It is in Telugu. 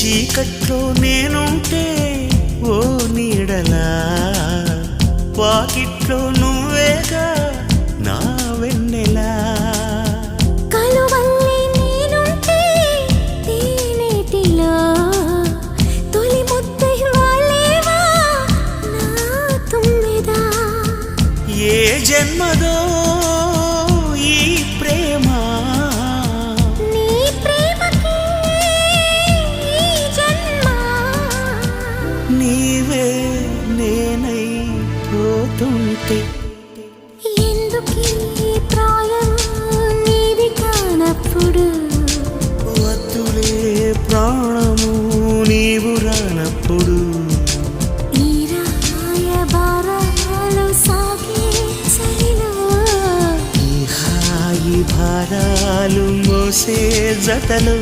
చీకట్లో నేనుంటే ఓ నీడలా, వాకిట్లో నువ్వేగా నా వెన్నెలా. కలువల్లి నేనుంటే తేనెటిలా, తొలి ముద్దై వాలేవా నా తుమ్మెదా. ఏ జన్మదో ఈ ప్రేమ, నీ ప్రేమకి ఈ జన్మ. నీవే నేనై పోతుంటే ఎందుకీ ప్రాయం నీది కానప్పుడు, వద్దులే ప్రాణము నీవు రానప్పుడు. ఈ రాయబారాలు సాగే చలిలో, ఈ హాయి భారాలు మోసే జతలు